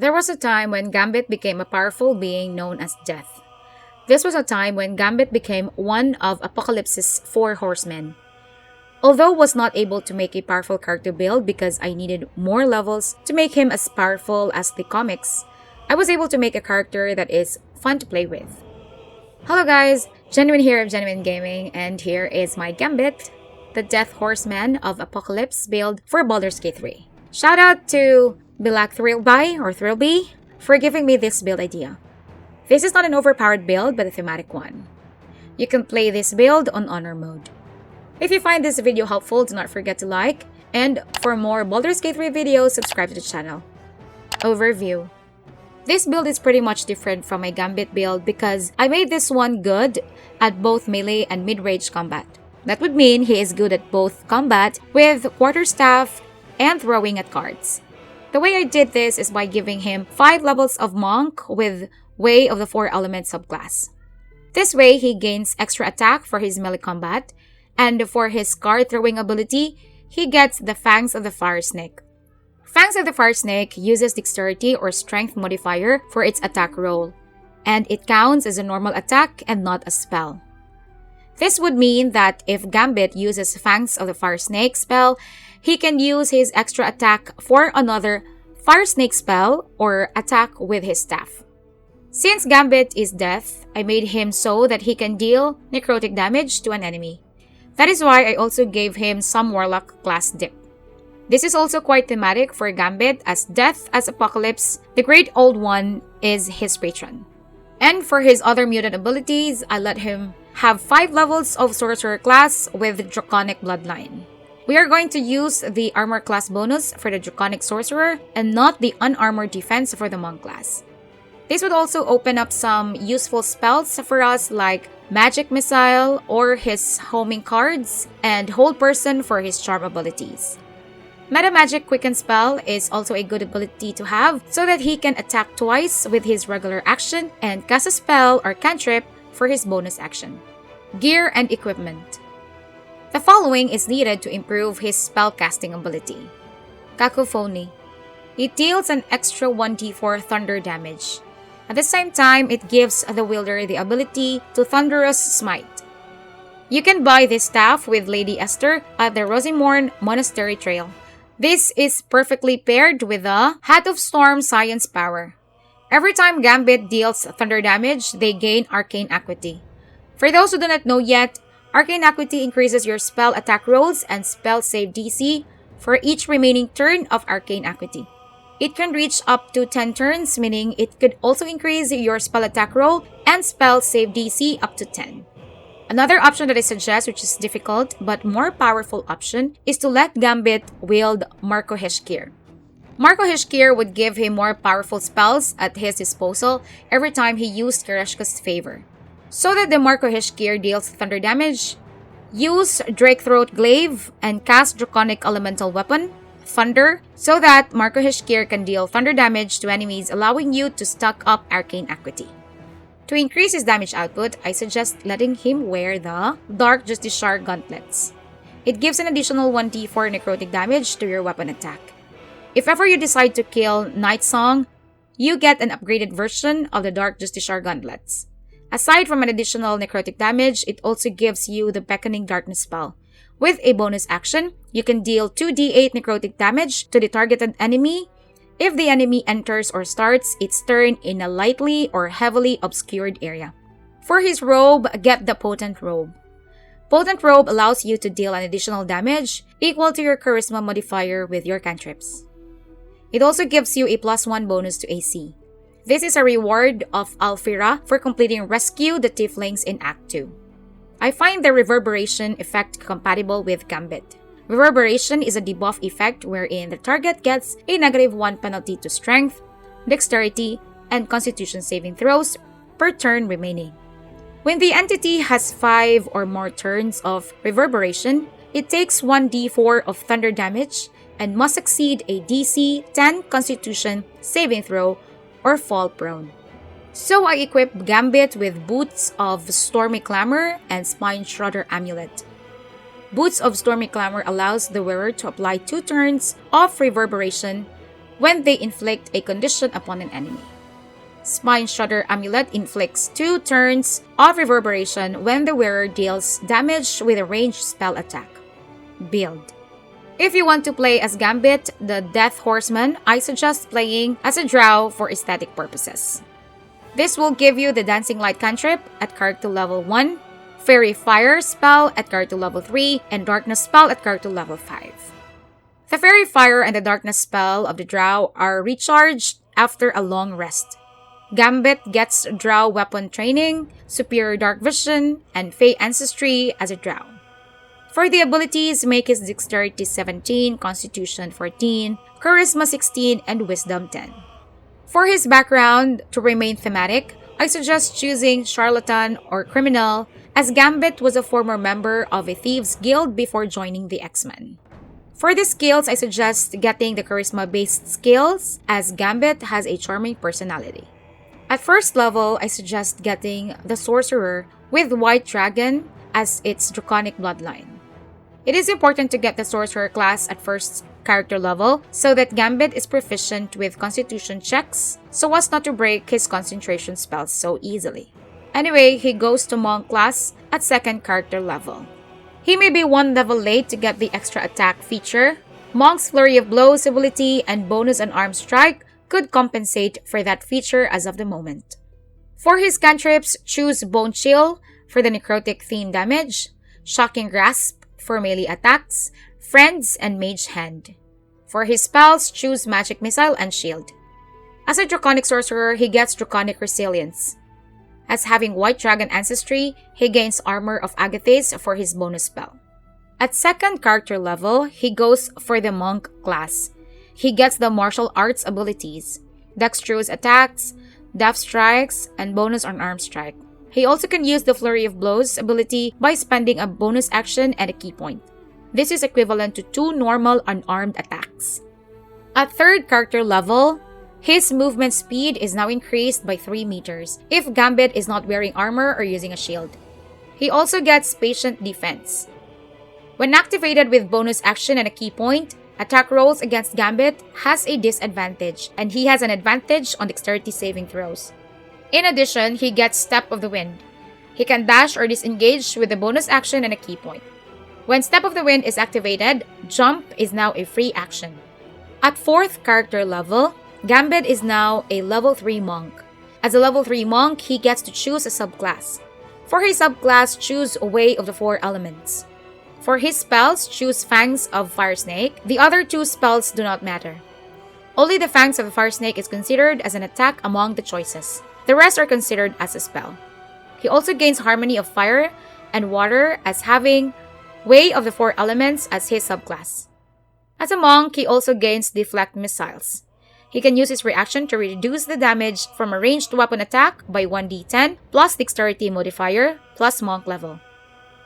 There was a time when Gambit became a powerful being known as Death. This was a time when Gambit became one of Apocalypse's 4 horsemen. Although was not able to make a powerful character build because I needed more levels to make him as powerful as the comics, I was able to make a character that is fun to play with. Hello guys, Genuine here of Genuine Gaming, and here is my Gambit, the Death Horseman of Apocalypse build for Baldur's Gate 3. Shout out to Black Thrillby or Thrillby for giving me this build idea. This is not an overpowered build but a thematic one. You can play this build on Honor mode. If you find this video helpful, do not forget to like, and for more Baldur's Gate 3 videos, subscribe to the channel. Overview. This build is pretty much different from my Gambit build because I made this one good at both melee and mid-range combat. That would mean he is good at both combat with quarterstaff and throwing at cards. The way I did this is by giving him 5 levels of Monk with Way of the 4 Element subclass. This way, he gains extra attack for his melee combat, and for his card throwing ability, he gets the Fangs of the Fire Snake. Fangs of the Fire Snake uses Dexterity or Strength modifier for its attack roll, and it counts as a normal attack and not a spell. This would mean that if Gambit uses Fangs of the Fire Snake spell, he can use his extra attack for another Fire Snake spell or attack with his staff. Since Gambit is death, I made him so that he can deal necrotic damage to an enemy. That is why I also gave him some Warlock class dip. This is also quite thematic for Gambit, as Death as Apocalypse, the Great Old One, is his patron. And for his other mutant abilities, I let him have 5 levels of Sorcerer class with Draconic Bloodline. We are going to use the Armor class bonus for the Draconic Sorcerer and not the Unarmored Defense for the Monk class. This would also open up some useful spells for us like Magic Missile or his homing cards, and Hold Person for his charm abilities. Meta Magic Quicken spell is also a good ability to have so that he can attack twice with his regular action and cast a spell or cantrip for his bonus action. Gear and equipment. The following is needed to improve his spellcasting ability. Cacophony. It deals an extra 1d4 thunder damage. At the same time, it gives the wielder the ability to Thunderous Smite. You can buy this staff with Lady Esther at the Rosimorn Monastery Trail. This is perfectly paired with the Hat of Storm Science Power. Every time Gambit deals thunder damage, they gain Arcane Acuity. For those who do not know yet, Arcane Acuity increases your spell attack rolls and spell save DC for each remaining turn of Arcane Acuity. It can reach up to 10 turns, meaning it could also increase your spell attack roll and spell save DC up to 10. Another option that I suggest, which is difficult but more powerful option, is to let Gambit wield Marco Heshkir. Marco Heshkir would give him more powerful spells at his disposal every time he used Kareshka's favor. So that the Marco Heshkir deals thunder damage, use Drakethroat Glaive and cast Draconic Elemental Weapon, Thunder, so that Marco Heshkir can deal thunder damage to enemies, allowing you to stock up Arcane Acuity. To increase his damage output, I suggest letting him wear the Dark Justiciar Gauntlets. It gives an additional 1d4 necrotic damage to your weapon attack. If ever you decide to kill Night Song, you get an upgraded version of the Dark Justiciar Gauntlets. Aside from an additional necrotic damage, it also gives you the Beckoning Darkness spell. With a bonus action, you can deal 2d8 necrotic damage to the targeted enemy if the enemy enters or starts its turn in a lightly or heavily obscured area. For his robe, get the Potent Robe. Potent Robe allows you to deal an additional damage equal to your Charisma modifier with your cantrips. It also gives you a +1 bonus to AC. This is a reward of Alfira for completing Rescue the Tieflings in Act 2. I find the Reverberation effect compatible with Gambit. Reverberation is a debuff effect wherein the target gets a -1 penalty to Strength, Dexterity, and Constitution saving throws per turn remaining. When the entity has 5 or more turns of Reverberation, it takes 1d4 of thunder damage and must succeed a DC 10 Constitution saving throw or fall prone. So I equipped Gambit with Boots of Stormy Clamor and Spine Shredder Amulet. Boots of Stormy Clamor allows the wearer to apply 2 turns of Reverberation when they inflict a condition upon an enemy. Spine Shudder Amulet inflicts 2 turns of reverberation when the wearer deals damage with a ranged spell attack. Build. If you want to play as Gambit, the Death Horseman, I suggest playing as a drow for aesthetic purposes. This will give you the Dancing Light cantrip at character level 1, Fairy Fire spell at character level 3, and Darkness spell at character level 5. The Fairy Fire and the Darkness spell of the drow are recharged after a long rest. Gambit gets drow weapon training, superior dark vision, and Fey ancestry as a drow. For the abilities, make his Dexterity 17, Constitution 14, Charisma 16, and Wisdom 10. For his background, to remain thematic, I suggest choosing Charlatan or Criminal, as Gambit was a former member of a thieves guild before joining the X-Men. For the skills, I suggest getting the Charisma-based skills, as Gambit has a charming personality. At first level, I suggest getting the Sorcerer with White Dragon as its Draconic bloodline. It is important to get the Sorcerer class at first character level so that Gambit is proficient with Constitution checks so as not to break his concentration spells so easily. Anyway, he goes to Monk class at second character level. He may be 1 level late to get the extra attack feature. Monk's Flurry of Blows ability and bonus unarmed strike could compensate for that feature as of the moment. For his cantrips, choose Bone Chill for the necrotic theme damage, Shocking Grasp for melee attacks, Friends, and Mage Hand. For his spells, choose Magic Missile and Shield. As a Draconic Sorcerer, he gets Draconic Resilience. As having White Dragon ancestry, he gains Armor of Agathis for his bonus spell. At second character level, he goes for the Monk class. He gets the Martial Arts abilities, Dexterous Attacks, Death Strikes, and Bonus Unarmed Strike. He also can use the Flurry of Blows ability by spending a bonus action and a key point. This is equivalent to 2 normal unarmed attacks. At third character level, his movement speed is now increased by 3 meters if Gambit is not wearing armor or using a shield. He also gets Patient Defense. When activated with bonus action and a key point, attack rolls against Gambit has a disadvantage, and he has an advantage on dexterity saving throws. In addition, he gets Step of the Wind. He can dash or disengage with a bonus action and a key point. When Step of the Wind is activated, Jump is now a free action. At 4th character level, Gambit is now a level 3 monk. As a level 3 monk, he gets to choose a subclass. For his subclass, choose Way of the 4 Elements. For his spells, choose Fangs of Fire Snake. The other 2 spells do not matter. Only the Fangs of the Fire Snake is considered as an attack among the choices. The rest are considered as a spell. He also gains Harmony of Fire and Water as having Way of the 4 Elements as his subclass. As a monk, he also gains Deflect Missiles. He can use his reaction to reduce the damage from a ranged weapon attack by 1d10 plus Dexterity modifier plus monk level.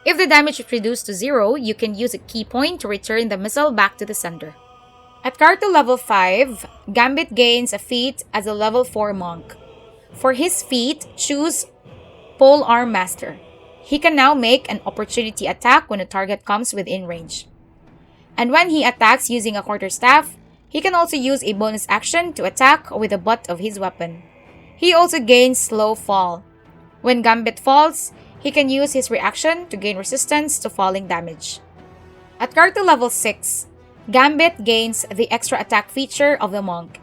If the damage is reduced to 0, you can use a key point to return the missile back to the sender. At character level 5, Gambit gains a feat as a level 4 monk. For his feat, choose Pole Arm Master. He can now make an opportunity attack when a target comes within range. And when he attacks using a quarterstaff, he can also use a bonus action to attack with the butt of his weapon. He also gains Slow Fall. When Gambit falls, he can use his reaction to gain resistance to falling damage. At character level 6, Gambit gains the extra attack feature of the monk.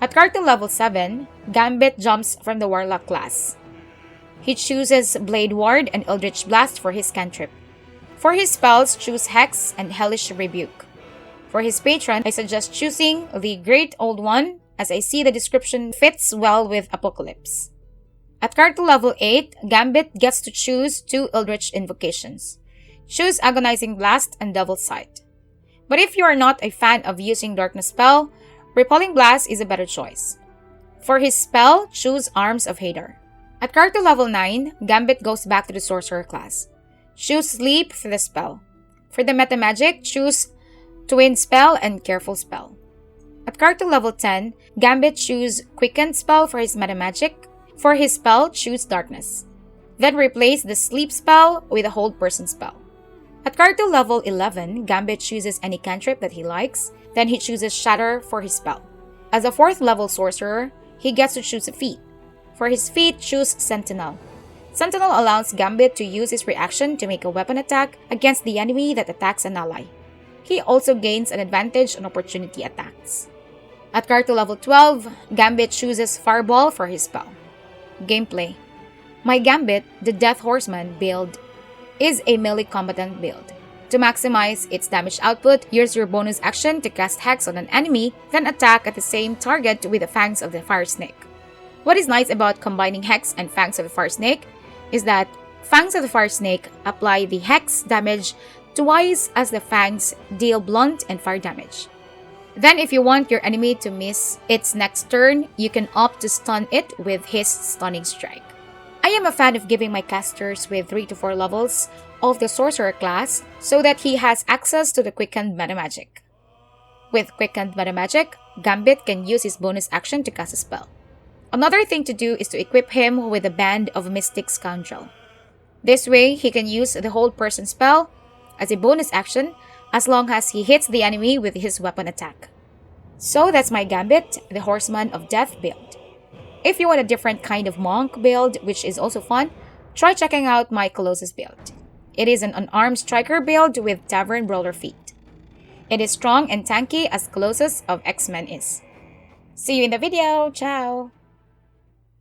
At character level 7, Gambit jumps from the Warlock class. He chooses Blade Ward and Eldritch Blast for his cantrip. For his spells, choose Hex and Hellish Rebuke. For his patron, I suggest choosing the Great Old One, as I see the description fits well with Apocalypse. At character level 8, Gambit gets to choose 2 Eldritch Invocations. Choose Agonizing Blast and Devil's Sight. But if you are not a fan of using Darkness spell, Repelling Blast is a better choice. For his spell, choose Arms of Hadar. At character level 9, Gambit goes back to the Sorcerer class. Choose Sleep for the spell. For the Meta Magic, choose Twin Spell and Careful Spell. At character level 10, Gambit choose Quickened spell for his Meta Magic. For his spell, choose Darkness. Then replace the Sleep spell with a Hold Person spell. At character level 11, Gambit chooses any cantrip that he likes. Then he chooses Shatter for his spell. As a 4th level sorcerer, he gets to choose a feat. For his feat, choose Sentinel. Sentinel allows Gambit to use his reaction to make a weapon attack against the enemy that attacks an ally. He also gains an advantage on opportunity attacks. At character level 12, Gambit chooses Fireball for his spell. Gameplay. My Gambit, the Death Horseman build, is a melee combatant build. To maximize its damage output, use your bonus action to cast Hex on an enemy, then attack at the same target with the Fangs of the Fire Snake. What is nice about combining Hex and Fangs of the Fire Snake is that Fangs of the Fire Snake apply the Hex damage twice as the Fangs deal blunt and fire damage. Then if you want your enemy to miss its next turn, you can opt to stun it with his Stunning Strike. I am a fan of giving my casters with 3 to 4 levels of the Sorcerer class so that he has access to the Quickened Meta Magic. With Quickened Meta Magic, Gambit can use his bonus action to cast a spell. Another thing to do is to equip him with a Band of Mystic Scoundrel. This way, he can use the Hold Person spell as a bonus action as long as he hits the enemy with his weapon attack. So that's my Gambit, the Horseman of Death build. If you want a different kind of monk build, which is also fun, try checking out my Colossus build. It is an unarmed striker build with Tavern Brawler feat. It is strong and tanky as Colossus of X-Men is. See you in the video. Ciao!